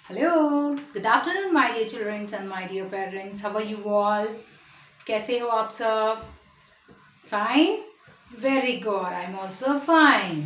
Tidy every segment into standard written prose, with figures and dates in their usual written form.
Hello, good afternoon my dear children and my dear parents. How are you all? कैसे हो आप सब? Fine? Very good. I'm also fine.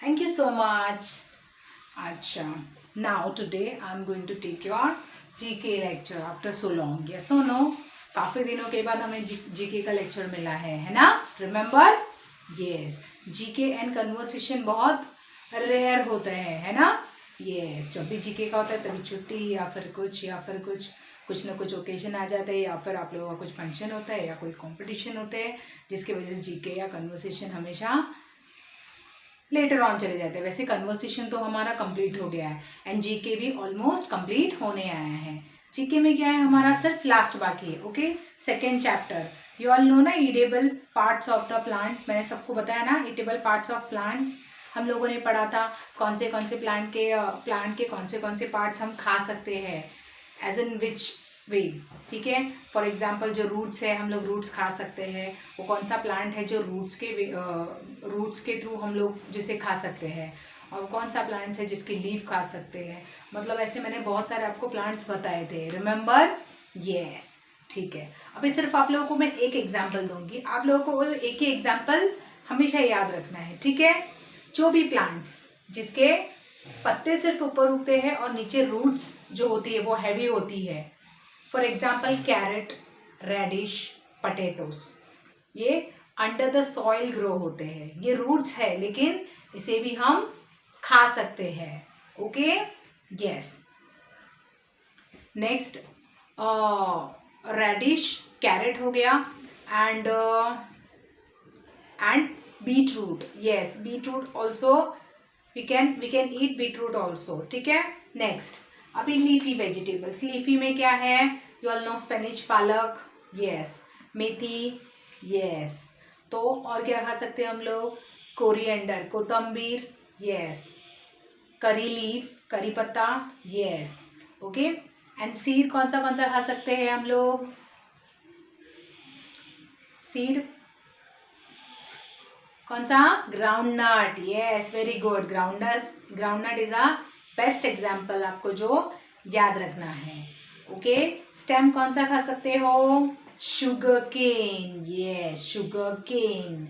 Thank you so much. अच्छा. Now today I'm going to take your GK lecture after so long. Yes or no? काफी दिनों के बाद हमें GK का लेक्चर मिला है ना? Remember? Yes. GK and conversation बहुत रेयर होते हैं, है ना? यस जब भी जीके का होता है तभी छुट्टी या फिर कुछ ना कुछ ओकेजन आ जाता है या फिर आप लोगों का कुछ फंक्शन होता है या कोई कंपटीशन होते हैं जिसकी वजह से जीके या कन्वर्सेशन हमेशा लेटर ऑन चले जाते हैं. वैसे कन्वर्सेशन तो हमारा कंप्लीट हो गया है एंड जीके भी ऑलमोस्ट कंप्लीट होने आया है. जीके में क्या है हमारा सिर्फ लास्ट बाकी है. Okay, second chapter. You all know ना edible parts of the plant. मैंने सबको बताया ना ईटेबल पार्ट्स ऑफ प्लांट्स हम लोगों ने पढ़ा था. कौन से प्लांट के कौन से पार्ट्स हम खा सकते हैं एज इन विच वे. ठीक है, फॉर एग्जाम्पल जो रूट्स है हम लोग रूट्स खा सकते हैं. वो कौन सा प्लांट है जो रूट्स के थ्रू हम लोग जिसे खा सकते हैं और कौन सा प्लांट्स है जिसकी लीफ खा सकते हैं. मतलब ऐसे मैंने बहुत सारे आपको प्लांट्स बताए थे. रिमेंबर? यस. ठीक है, अभी सिर्फ आप लोगों को मैं एक एग्जाम्पल दूंगी. आप लोगों को एक ही एग्जाम्पल हमेशा याद रखना है. ठीक है, जो भी प्लांट्स जिसके पत्ते सिर्फ ऊपर उगते हैं और नीचे रूट्स जो होती है वो हैवी होती है. For example carrot, radish, potatoes, ये अंडर द सॉइल ग्रो होते हैं. ये रूट्स है लेकिन इसे भी हम खा सकते हैं. Okay, yes. Next radish, carrot हो गया and beetroot. Yes, beetroot also we can eat beetroot also. ठीक है, नेक्स्ट अभी लीफी वेजिटेबल्स. लीफी में क्या है? यू ऑल नो स्पेनिच, पालक, यस, मेथी, यस. तो और क्या खा सकते हैं हम लोग? कोरिएंडर, कोतंबीर, यस, करी लीफ, करी पत्ता, यस. ओके, एंड सीड कौन सा खा सकते हैं हम लोग? सीड कौन सा? Groundnut. Yes, very good. Groundnut is a best example आपको जो याद रखना है. ओके, स्टेम कौन सा खा सकते हो? Sugar cane. Yes, sugar cane.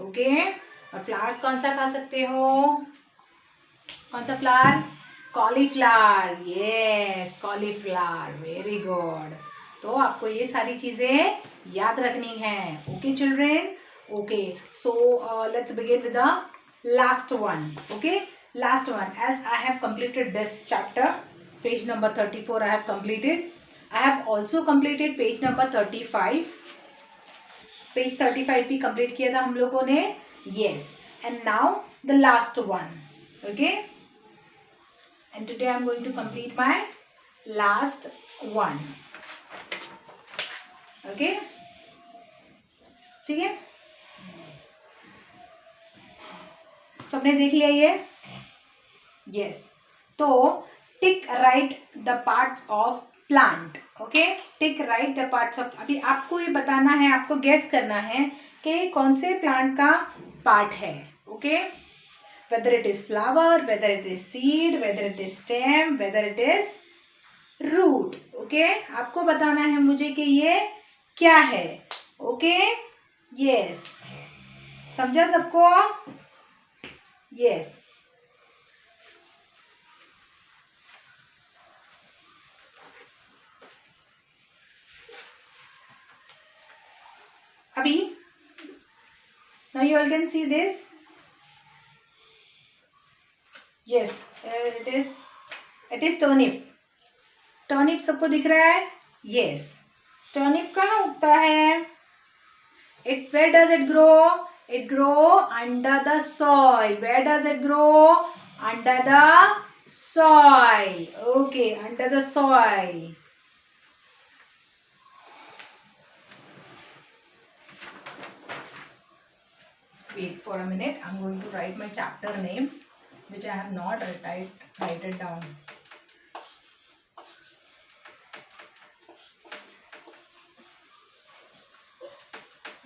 Okay, और फ्लावर्स कौन सा खा सकते हो? कौन सा flower? Cauliflower. Yes, cauliflower. Very good. तो आपको ये सारी चीजें याद रखनी है. Okay children. Okay, so let's begin with the last one. Okay, last one. As I have completed this chapter, page number 34 I have completed. I have also completed page number 35. Page 35 भी complete किया था हम लोगों ने. Yes, and now the last one. Okay, and today I am going to complete my last one. Okay, ठीक है, सबने देख लिया ये? यस. तो टिक right the parts of plant. Okay, tick right the parts of. अभी आपको ये बताना है, आपको गेस करना है कि कौन से प्लांट का पार्ट है. Okay, whether it is flower, whether it is seed, whether it is stem, whether it is root. Okay, आपको बताना है मुझे कि ये क्या है. ओके, यस, समझा सबको? यस. अभी now you all can see this. Yes, it is turnip. turnip सबको दिख रहा है? Yes. turnip कहाँ उगता है? Where does it grow? It grow under the soil. Where does it grow? Under the soil. Okay, under the soil. Wait for a minute. I'm going to write my chapter name, which I have not write it down.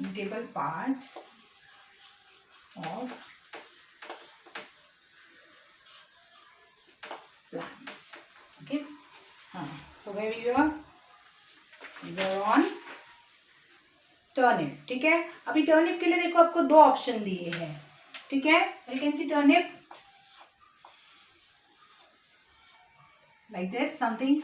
Eatable parts of plants. Okay. So where we were? We were on turnip. ठीक है, अभी turnip के लिए देखो आपको दो option दिए हैं. ठीक है, you can C turnip like this something.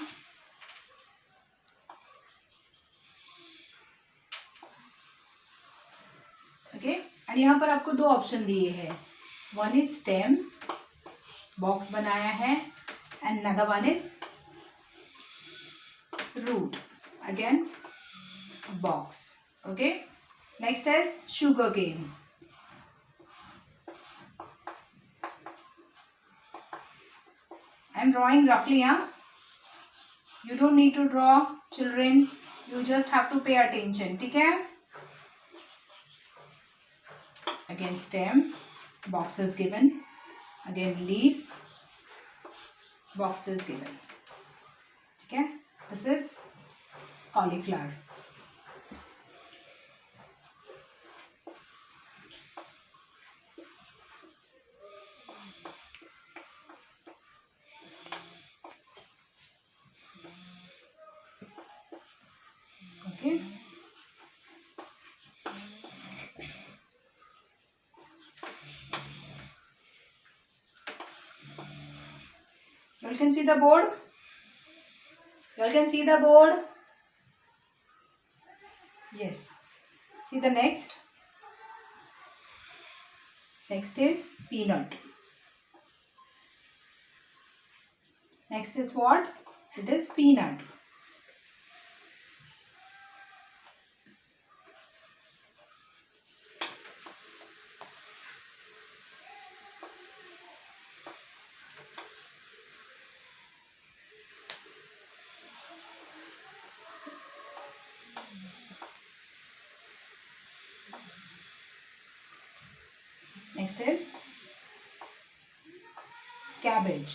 Okay, and यहाँ पर आपको दो ऑप्शन दिए हैं. वन इज स्टेम, बॉक्स बनाया है, and another one is root, again box. Okay, next is sugar cane. I am drawing roughly, you don't need to draw, children, you just have to pay attention. ठीक है, again stem, box is given, again leaf, box is given. ठीक है, this is cauliflower. Okay, you can see the board. You can see the board. Yes, see the next. Next is peanut. Next is what? It is peanut. Next is cabbage.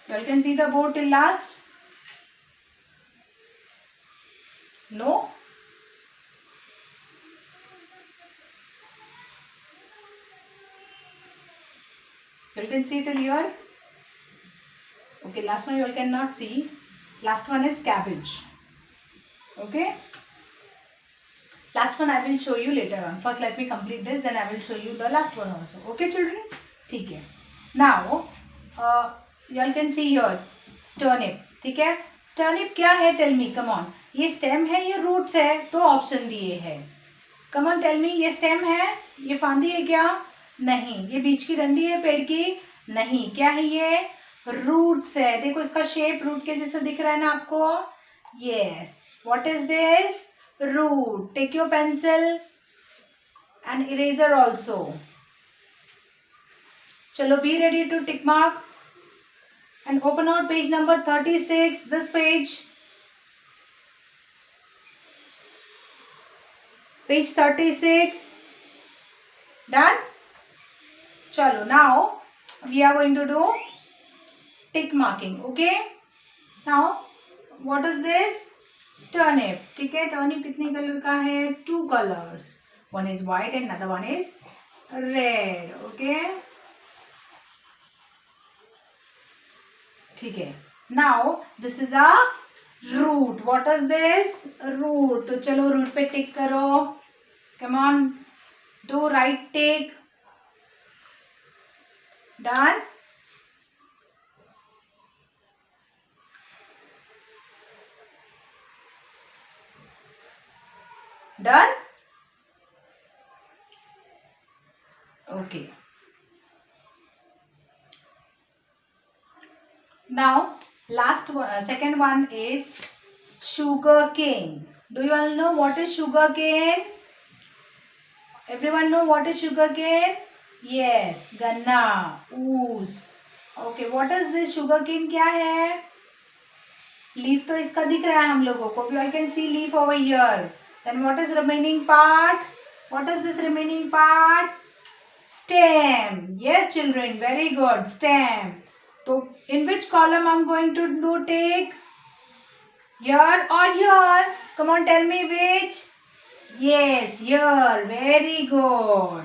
You all can see the board till last? No? You all can see till here? Okay, last one you all cannot see. Last one is cabbage. Okay? Last one I will show you later on. First let me complete this, then I will show you the last one also. Okay children? ठीक है. Now, you all can see here turnip. ठीक है? Turnip क्या है? Tell me, come on. ये stem है, ये roots है, तो ऑप्शन दिए है. Come on, tell me, ये stem है, ये फांदी है क्या? नहीं. ये बीच की डंडी है पेड़ की? नहीं. क्या है ये? रूट्स है. देखो इसका शेप रूट के जैसा दिख रहा है ना आपको? Yes. What is this? Root. Take your pencil and eraser also. चलो, be ready to tick mark and open out page number 36. This page, page 36. Done. चलो, now we are going to do tick marking. Okay, now what is this? Turnip. ठीक है, turnip कितने colour का है? 2 colors. One is white and another one is red. Okay, ठीक है. Now this is a root. What is this? Root. तो चलो root पे tick करो. Come on, do right tick. Done. Done? Okay. Now, last one, second one is sugar cane. Do you all know what is sugar cane? Everyone know what is sugar cane? Yes, गन्ना, ऊस. Okay, what is this sugar cane? क्या है? Leaf तो इसका दिख रहा है हम लोगों को. You all can see leaf over here. Then what is remaining part? What is this remaining part? Stem. Yes children, very good. Stem. So in which column I'm going to do take? Here or here? Come on, tell me which. Yes, here. Very good.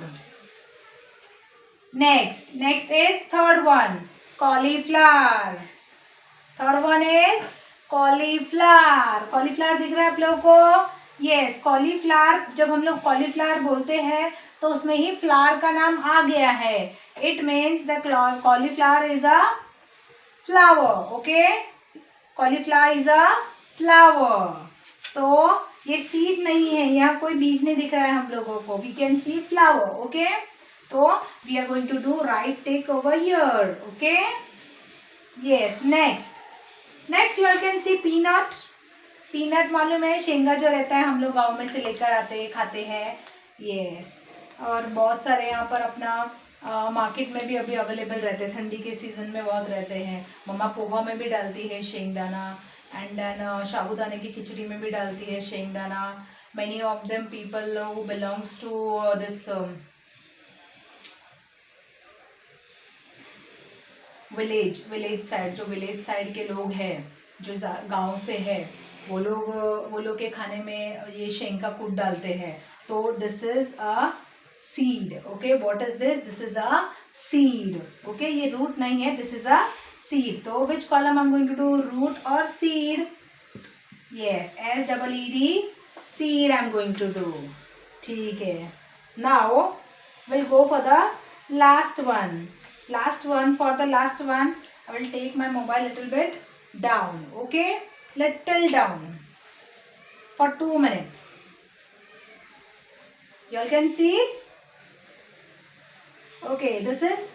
Next is third one. Cauliflower. Third one is cauliflower. Cauliflower दिख रहा है आप लोगों को? Yes, cauliflower. जब हम लोग cauliflower बोलते हैं तो उसमें ही फ्लावर का नाम आ गया है. It means the cauliflower is a flower. Okay, cauliflower is a flower. तो ये सीड नहीं है, यहाँ कोई बीज नहीं दिख रहा है हम लोगों को. We can see flower. Okay, तो we are going to do right take over here. Okay, yes. Next you can see peanut. Peanut मालूम है, शेंगा जो रहता है हम लोग गाँव में से लेकर आते हैं, खाते हैं. यस, और बहुत सारे यहाँ पर अपना मार्केट में भी अभी अवेलेबल रहते हैं. ठंडी के सीज़न में बहुत रहते हैं. मम्मा पोहा में भी डालती है शेंगदाना, एंड देन साबूदाने की खिचड़ी में भी डालती है शेंगदाना. Many of them people who belongs to this village side. जो विलेज साइड के लोग हैं, जो गांव से है, वो लोग के खाने में ये शेंग का कूट डालते हैं. तो this is a seed. Okay, what is this? This is a seed. Okay, ये रूट नहीं है, दिस इज अ सीड. तो which column I am going to do, root और seed? Yes, SEED, seed I am going to do. ठीक है. Now will go for the last one. For the last one, I will take my mobile little bit down. Okay, little down for 2 minutes. You all can see. Okay, this is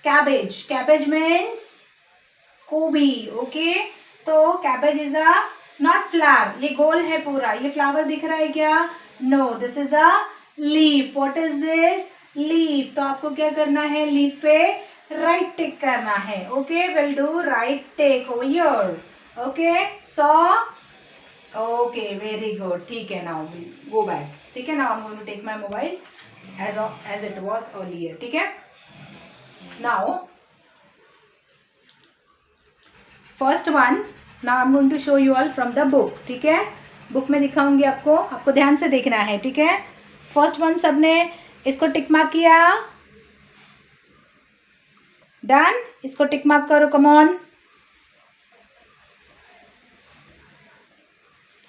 cabbage. Cabbage means gobi. Okay, तो cabbage is a not flower. ये गोल है पूरा. ये flower दिख रहा है क्या? No, this is a leaf. What is this? Leaf. तो आपको क्या करना है? लीफ पे राइट टिक करना है. Okay, will do right tick over here. Okay, so okay, very good. ठीक है, नाउ गो बैक. ठीक है, now I am going to take my mobile as it was earlier. ठीक है, now first one. Now I am going to show you all from the book. ठीक है, book में दिखाऊंगी आपको ध्यान से देखना है. ठीक है, फर्स्ट वन सबने इसको टिक मार्क किया. डन. इसको टिक मार्क करो. Come on.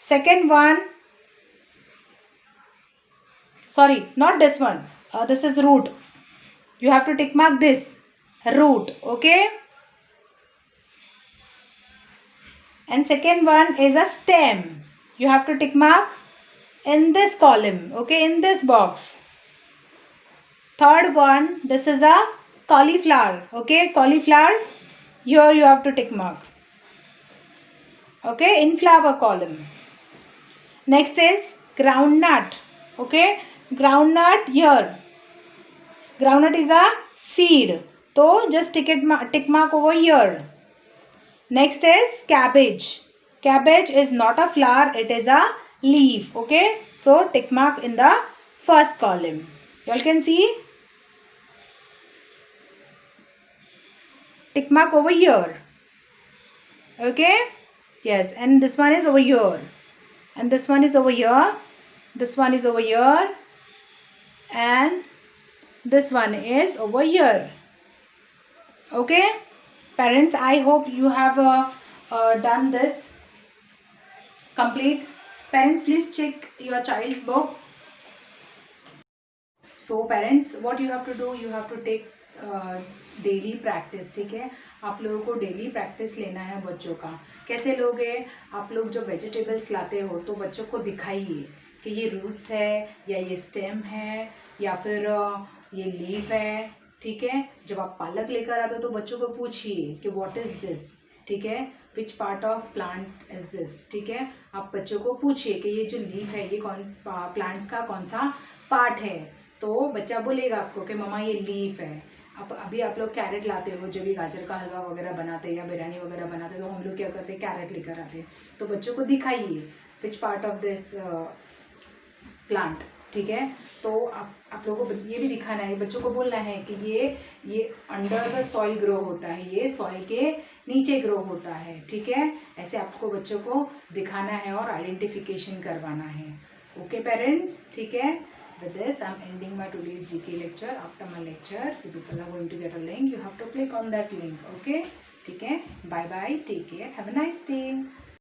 Second one, sorry, not this one. This is root. You have to tick mark this root. Okay, and second one is a stem. You have to tick mark in this column. Okay, in this box. Third one, this is a cauliflower. Okay, cauliflower, here you have to tick mark. Okay, in flower column. Next is groundnut. Okay, groundnut here. Groundnut is a seed, so just tick mark over here. Next is cabbage. Cabbage is not a flower, it is a leaf. Okay, so tick mark in the first column. You all can see. Tick mark over here. Okay, yes, and this one is over here, and this one is over here, this one is over here, and this one is over here. Okay, parents, I hope you have done this complete. Parents, please check your child's book. So parents, what you have to do, you have to take daily practice. ठीक है, आप लोगों को daily practice लेना है बच्चों का. कैसे लोगे? आप लोग जो वेजिटेबल्स लाते हो तो बच्चों को दिखाइए कि ये रूट्स है, या ये स्टेम है, या फिर ये लीफ है. ठीक है, जब आप पालक लेकर आते हो तो बच्चों को पूछिए कि व्हाट इज़ दिस. ठीक है, which part of plant is this. ठीक है, आप बच्चों को पूछिए कि ये जो लीफ है ये प्लांट्स का कौन सा पार्ट है. तो बच्चा बोलेगा आपको कि मम्मा ये लीफ है. अभी आप लोग कैरेट लाते हो, जब भी गाजर का हलवा वगैरह बनाते हैं या बिरयानी वगैरह बनाते हैं तो हम लोग क्या करते हैं, कैरेट लेकर आते हैं. तो बच्चों को दिखाइए which part of this plant. ठीक है, तो आप लोगों को ये भी दिखाना है, बच्चों को बोलना है कि ये अंडर द सॉइल ग्रो होता है, ये सॉइल के नीचे ग्रो होता है. ठीक है, ऐसे आपको बच्चों को दिखाना है और आइडेंटिफिकेशन करवाना है. Okay parents, ठीक है. With this I'm ending my today's GK lecture. After my lecture you people are going to get a link. You have to click on that link. Okay, ठीक है. Bye bye. Take care. Have a nice day.